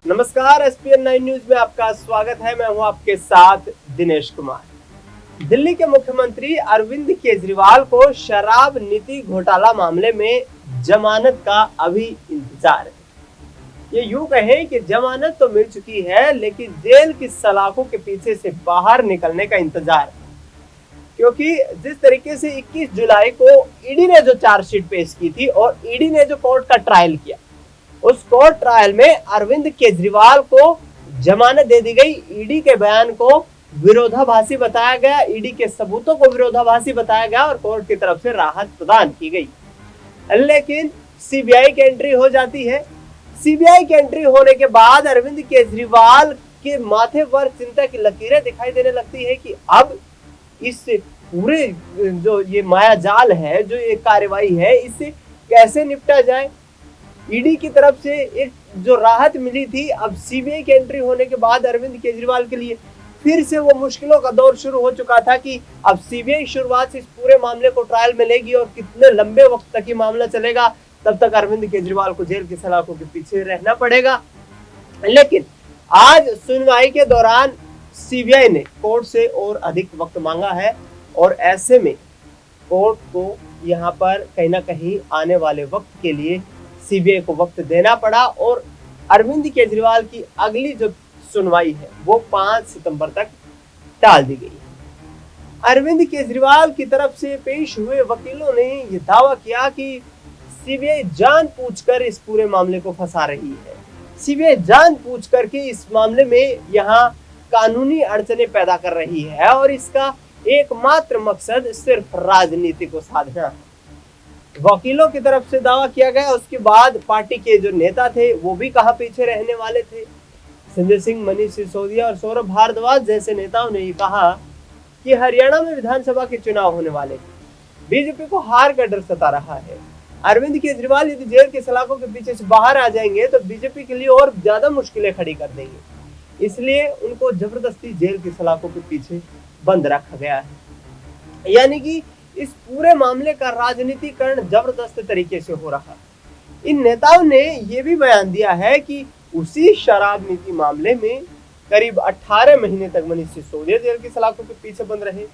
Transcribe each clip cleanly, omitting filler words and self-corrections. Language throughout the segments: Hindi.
नमस्कार, एसपीएन 9 न्यूज में आपका स्वागत है। मैं हूं आपके साथ दिनेश कुमार। दिल्ली के मुख्यमंत्री अरविंद केजरीवाल को शराब नीति घोटाला मामले में जमानत का अभी इंतजार है। ये यूं कहें कि जमानत तो मिल चुकी है, लेकिन जेल की सलाखों के पीछे से बाहर निकलने का इंतजार है, क्योंकि जिस तरीके से 21 जुलाई को ईडी ने जो चार्जशीट पेश की थी और ईडी ने जो कोर्ट का ट्रायल किया, उस कोर्ट ट्रायल में अरविंद केजरीवाल को जमानत दे दी गई। ईडी के बयान को विरोधाभासी बताया गया, ईडी के सबूतों को विरोधाभासी बताया गया और कोर्ट की तरफ से राहत प्रदान की गई। लेकिन सीबीआई की एंट्री हो जाती है। सीबीआई की एंट्री होने के बाद अरविंद केजरीवाल के माथे पर चिंता की लकीरें दिखाई देने लगती है कि अब इस पूरे जो ये मायाजाल है, जो ये कार्रवाई है, इससे कैसे निपटा जाए। ईडी की तरफ से एक जो राहत मिली थी, अब सीबीआई की एंट्री होने के बाद अरविंद केजरीवाल के लिए फिर से वो मुश्किलों का दौर शुरू हो चुका था कि अब सीबीआई शुरुआत से इस पूरे मामले को ट्रायल में लेगी और कितने लंबे वक्त तक ये मामला चलेगा, तब तक अरविंद केजरीवाल को जेल की सलाखों के पीछे रहना पड़ेगा। लेकिन आज सुनवाई के दौरान सीबीआई ने कोर्ट से और अधिक वक्त मांगा है और ऐसे में कोर्ट को यहाँ पर कहीं ना कहीं आने वाले वक्त के लिए सीबीआई को वक्त देना पड़ा और अरविंद केजरीवाल की अगली जो सुनवाई है वो 5 सितंबर तक टाल दी गई है। अरविंद केजरीवाल की तरफ से पेश हुए वकीलों ने यह दावा किया कि सीबीआई जानबूझकर इस पूरे मामले को फंसा रही है। सीबीआई जानबूझकर के इस मामले में यहाँ कानूनी अड़चने पैदा कर रही है और इसका एकमात्र मकसद सिर्फ राजनीति को साधना है। वकीलों की तरफ से दावा किया गया। उसके बाद पार्टी के जो नेता थे वो भी कहां पीछे रहने वाले थे। संजय सिंह, मनीष सिसोदिया और सौरभ भारद्वाज जैसे नेताओं ने ये कहा कि हरियाणा में विधानसभा के चुनाव होने वाले हैं, बीजेपी को हार का डर सता रहा है। अरविंद केजरीवाल यदि जेल की सलाखों के पीछे से बाहर आ जाएंगे तो बीजेपी के लिए और ज्यादा मुश्किलें खड़ी कर देंगे, इसलिए उनको जबरदस्ती जेल की सलाखों के पीछे बंद रखा गया है। यानी कि इस पूरे मामले का राजनीतिकरण जबरदस्त तरीके से हो रहा है। इन नेताओं ने यह भी बयान दिया है कि उसी शराब नीति मामले में करीब 18 महीने तक मनीष सिसोदिया जेल की सलाखों के पीछे बंद रहे,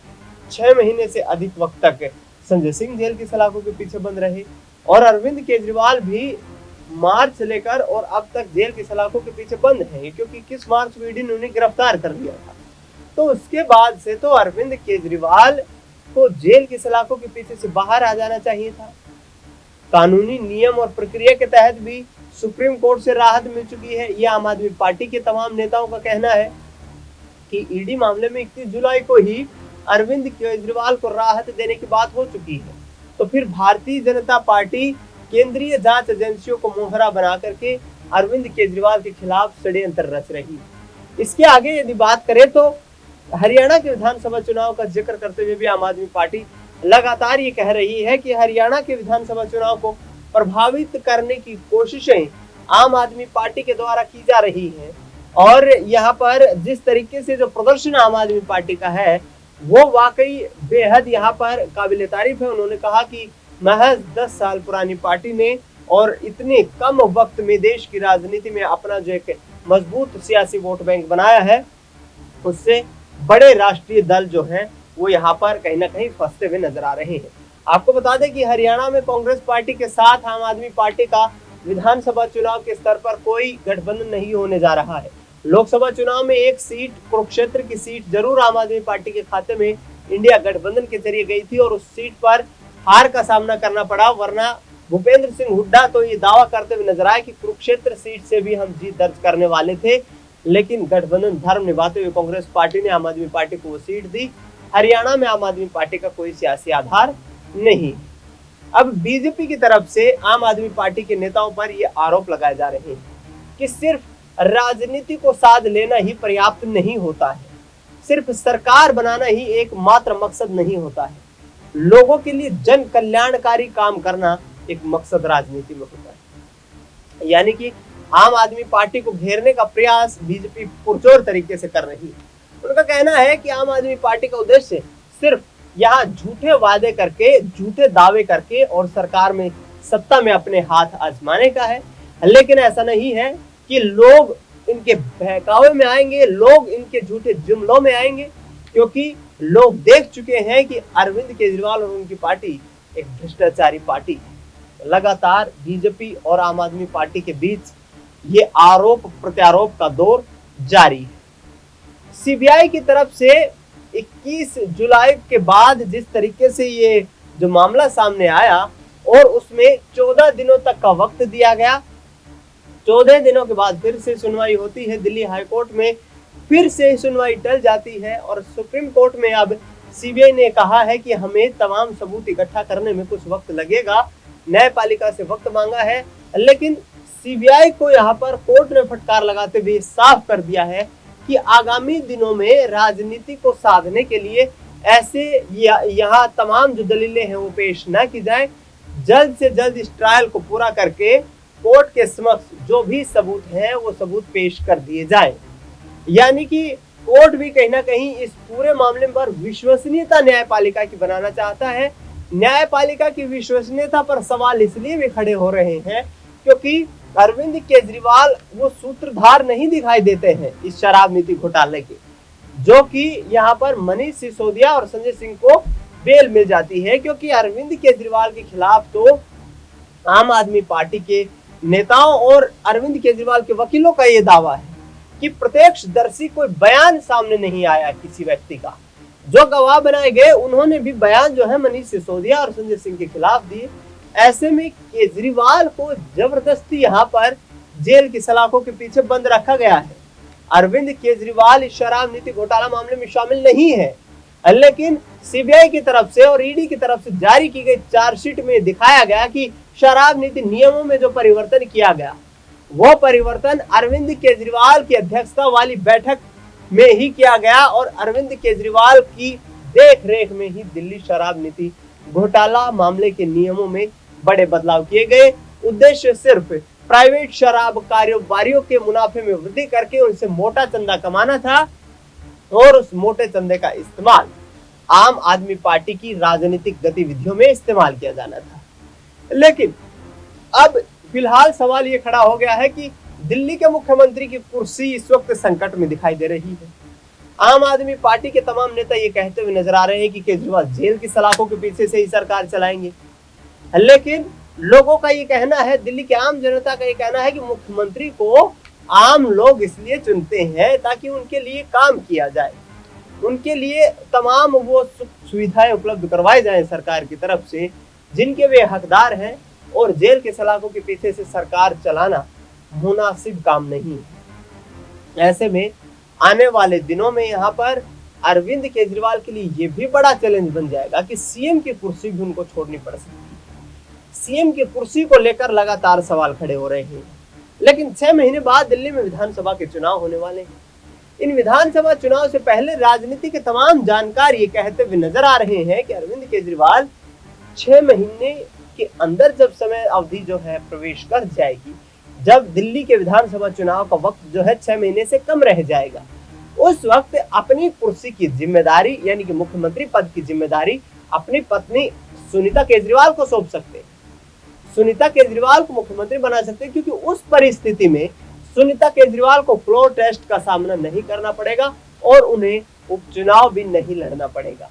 6 महीने से अधिक वक्त तक संजय सिंह जेल की सलाखों के पीछे बंद रहे और अरविंद केजरीवाल भी मार्च से लेकर और अब तक जेल की सलाखों के पीछे बंद है, क्योंकि 21 मार्च को ईडी ने उन्हें गिरफ्तार कर लिया था। तो उसके बाद से तो अरविंद केजरीवाल को जेल की सलाखों के पीछे से बाहर आ जाना चाहिए था। कानूनी नियम और प्रक्रिया के तहत भी सुप्रीम कोर्ट से राहत मिल चुकी है। यह आम आदमी पार्टी के तमाम नेताओं का कहना है कि ईडी मामले में 21 जुलाई को ही अरविंद केजरीवाल को राहत देने की बात हो चुकी है। तो फिर भारतीय जनता पार्टी केंद्रीय जांच एजेंसियों को मोहरा बना करके अरविंद केजरीवाल के खिलाफ षड्यंत्र रच रही है। इसके आगे यदि बात करें तो हरियाणा के विधानसभा चुनाव का जिक्र करते हुए भी आम आदमी पार्टी लगातार ये कह रही है कि हरियाणा के विधानसभा चुनाव को प्रभावित करने की कोशिशें आम आदमी पार्टी के द्वारा की जा रही हैं और यहाँ पर जिस तरीके से जो प्रदर्शन आम आदमी पार्टी का है वो वाकई बेहद यहाँ पर काबिले तारीफ है। उन्होंने कहा कि महज 10 साल पुरानी पार्टी ने और इतने कम वक्त में देश की राजनीति में अपना जो एक मजबूत सियासी वोट बैंक बनाया है, उससे बड़े राष्ट्रीय दल जो हैं वो यहाँ पर कहीं ना कहीं फंसते हुए नजर आ रहे हैं। आपको बता दें कि हरियाणा में कांग्रेस पार्टी के साथ आम आदमी पार्टी का विधानसभा चुनाव के स्तर पर कोई गठबंधन नहीं होने जा रहा है। लोकसभा चुनाव में एक सीट, कुरुक्षेत्र की सीट जरूर आम आदमी पार्टी के खाते में इंडिया गठबंधन के जरिए गई थी और उस सीट पर हार का सामना करना पड़ा, वरना भूपेंद्र सिंह हुड्डा तो ये दावा करते हुए नजर आए कि कुरुक्षेत्र सीट से भी हम जीत दर्ज करने वाले थे, लेकिन गठबंधन धर्म निभाते हुए कांग्रेस पार्टी ने आम आदमी पार्टी को वो सीट दी। हरियाणा में आम आदमी पार्टी का कोई सियासी आधार नहीं। अब बीजेपी की तरफ से आम आदमी पार्टी के नेताओं पर ये आरोप लगाए जा रहे हैं कि सिर्फ राजनीति को साध लेना ही पर्याप्त नहीं होता है, सिर्फ सरकार बनाना ही एकमात्र मकसद नहीं होता है, लोगों के लिए जन कल्याणकारी काम करना एक मकसद राजनीति में होता है। यानी कि आम आदमी पार्टी को घेरने का प्रयास बीजेपी पुरजोर तरीके से कर रही है। उनका कहना है कि आम आदमी पार्टी का उद्देश्य सिर्फ यहाँ झूठे वादे करके, झूठे दावे करके और सरकार में, सत्ता में अपने हाथ आजमाने का है, लेकिन ऐसा नहीं है कि लोग इनके बहकावे में आएंगे, लोग इनके झूठे जुमलों में आएंगे, क्योंकि लोग देख चुके हैं कि अरविंद केजरीवाल और उनकी पार्टी एक भ्रष्टाचारी पार्टी है। लगातार बीजेपी और आम आदमी पार्टी के बीच ये आरोप प्रत्यारोप का दौर जारी है। सीबीआई की तरफ से 21 जुलाई के बाद जिस तरीके से ये जो मामला सामने आया और उसमें 14 दिनों तक का वक्त दिया गया, 14 दिनों के बाद फिर से सुनवाई होती है दिल्ली हाई कोर्ट में, फिर से सुनवाई टल जाती है और सुप्रीम कोर्ट में अब सीबीआई ने कहा है कि हमें तमाम सबूत इकट्ठा करने में कुछ वक्त लगेगा, न्यायपालिका से वक्त मांगा है। लेकिन सीबीआई को यहाँ पर कोर्ट ने फटकार लगाते हुए साफ कर दिया है कि आगामी दिनों में राजनीति को साधने के लिए ऐसे यहाँ तमाम जो दलीलें हैं वो पेश न की जाए, जल्द से जल्द इस ट्रायल को पूरा करके कोर्ट के समक्ष जो भी सबूत हैं वो सबूत पेश कर दिए जाए। यानी कि कोर्ट भी कहीं ना कहीं इस पूरे मामले पर विश्वसनीयता न्यायपालिका की बनाना चाहता है। न्यायपालिका की विश्वसनीयता पर सवाल इसलिए भी खड़े हो रहे हैं क्योंकि अरविंद केजरीवाल वो सूत्रधार नहीं दिखाई देते हैं इस शराब नीति घोटाले के, जो कि यहाँ पर मनीष सिसोदिया और संजय सिंह को बेल मिल जाती है, क्योंकि अरविंद केजरीवाल के खिलाफ तो आम आदमी पार्टी के नेताओं और अरविंद केजरीवाल के वकीलों का ये दावा है कि प्रत्यक्षदर्शी कोई बयान सामने नहीं आया किसी व्यक्ति का। जो गवाह बनाए गए उन्होंने भी बयान जो है मनीष सिसोदिया और संजय सिंह के खिलाफ दिए। ऐसे में केजरीवाल को जबरदस्ती यहाँ पर जेल की सलाखों के पीछे बंद रखा गया है। अरविंद केजरीवाल इस शराब नीति घोटाला मामले में शामिल नहीं है, लेकिन सीबीआई की तरफ से और ईडी की तरफ से जारी की गई चार्जशीट में दिखाया गया कि शराब नीति नियमों में जो परिवर्तन किया गया वो परिवर्तन अरविंद केजरीवाल की अध्यक्षता वाली बैठक में ही किया गया और अरविंद केजरीवाल की देख रेख में ही दिल्ली शराब नीति घोटाला मामले के नियमों में बड़े बदलाव किए गए। उद्देश्य सिर्फ प्राइवेट शराब कारोबारियों के मुनाफे में वृद्धि करके उनसे मोटा चंदा कमाना था और उस मोटे चंदे का इस्तेमाल आम आदमी पार्टी की राजनीतिक गतिविधियों में इस्तेमाल किया जाना था। लेकिन अब फिलहाल सवाल ये खड़ा हो गया है कि दिल्ली के मुख्यमंत्री की कुर्सी इस वक्त संकट में दिखाई दे रही है। आम आदमी पार्टी के तमाम नेता ये कहते हुए नजर आ रहे हैं कि केजरीवाल जेल की सलाखों के पीछे से ही सरकार चलाएंगे, लेकिन लोगों का ये कहना है, दिल्ली की आम जनता का ये कहना है कि मुख्यमंत्री को आम लोग इसलिए चुनते हैं ताकि उनके लिए काम किया जाए, उनके लिए तमाम वो सुख सुविधाएं उपलब्ध करवाई जाए सरकार की तरफ से जिनके वे हकदार हैं, और जेल के सलाखों के पीछे से सरकार चलाना मुनासिब काम नहीं है। ऐसे में आने वाले दिनों में यहाँ पर अरविंद केजरीवाल के लिए ये भी बड़ा चैलेंज बन जाएगा कि सीएम की कुर्सी भी उनको छोड़नी पड़ सकती है। सीएम की कुर्सी को लेकर लगातार सवाल खड़े हो रहे हैं, लेकिन 6 महीने बाद दिल्ली में विधानसभा के चुनाव होने वाले हैं। इन विधानसभा चुनाव से पहले राजनीति के तमाम जानकार ये कहते हुए नजर आ रहे हैं कि अरविंद केजरीवाल 6 महीने के अंदर जब समय अवधि जो है प्रवेश कर जाएगी, जब दिल्ली के विधानसभा चुनाव का वक्त जो है 6 महीने से कम रह जाएगा, उस वक्त अपनी कुर्सी की जिम्मेदारी यानी कि मुख्यमंत्री पद की जिम्मेदारी अपनी पत्नी सुनीता केजरीवाल को सौंप सकते हैं। सुनीता केजरीवाल को मुख्यमंत्री बना सकते हैं, क्योंकि उस परिस्थिति में सुनीता केजरीवाल को फ्लोर टेस्ट का सामना नहीं करना पड़ेगा और उन्हें उपचुनाव भी नहीं लड़ना पड़ेगा,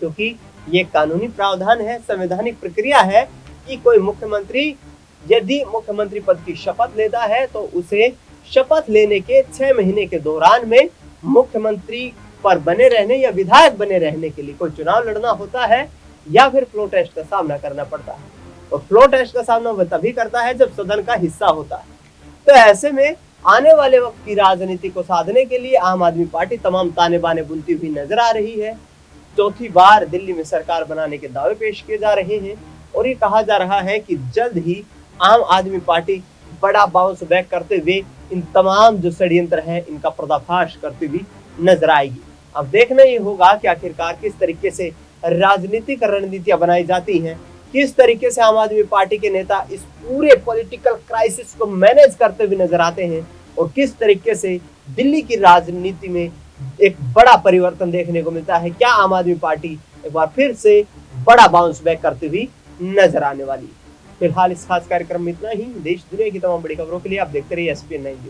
क्योंकि ये कानूनी प्रावधान है, संवैधानिक प्रक्रिया है कि कोई मुख्यमंत्री यदि मुख्यमंत्री पद की शपथ लेता है तो उसे शपथ लेने के 6 महीने के दौरान में मुख्यमंत्री पर बने रहने या विधायक बने रहने के लिए कोई चुनाव लड़ना होता है या फिर फ्लोर टेस्ट का सामना करना पड़ता है। और फ्लोर टेस्ट का सामना वह तभी करता है जब सदन का हिस्सा होता है। तो ऐसे में आने वाले वक्त की राजनीति को साधने के लिए आम आदमी पार्टी तमाम ताने बाने बुनती हुई नजर आ रही है। चौथी बार दिल्ली में सरकार बनाने के दावे पेश किए जा रहे हैं और ये कहा जा रहा है कि जल्द ही आम आदमी पार्टी बड़ा बाउंस बैक करते हुए इन तमाम जो षड्यंत्र हैं इनका पर्दाफाश करती हुई नजर आएगी। अब देखना ये होगा कि आखिरकार किस तरीके से राजनीतिक रणनीतियां बनाई जाती हैं, किस तरीके से आम आदमी पार्टी के नेता इस पूरे पॉलिटिकल क्राइसिस को मैनेज करते हुए नजर आते हैं और किस तरीके से दिल्ली की राजनीति में एक बड़ा परिवर्तन देखने को मिलता है। क्या आम आदमी पार्टी एक बार फिर से बड़ा बाउंस बैक करती हुई नजर आने वाली है। फिलहाल इस खास कार्यक्रम में इतना ही। देश दुनिया की तमाम बड़ी खबरों के लिए आप देखते रहिए SPN 9 न्यूज।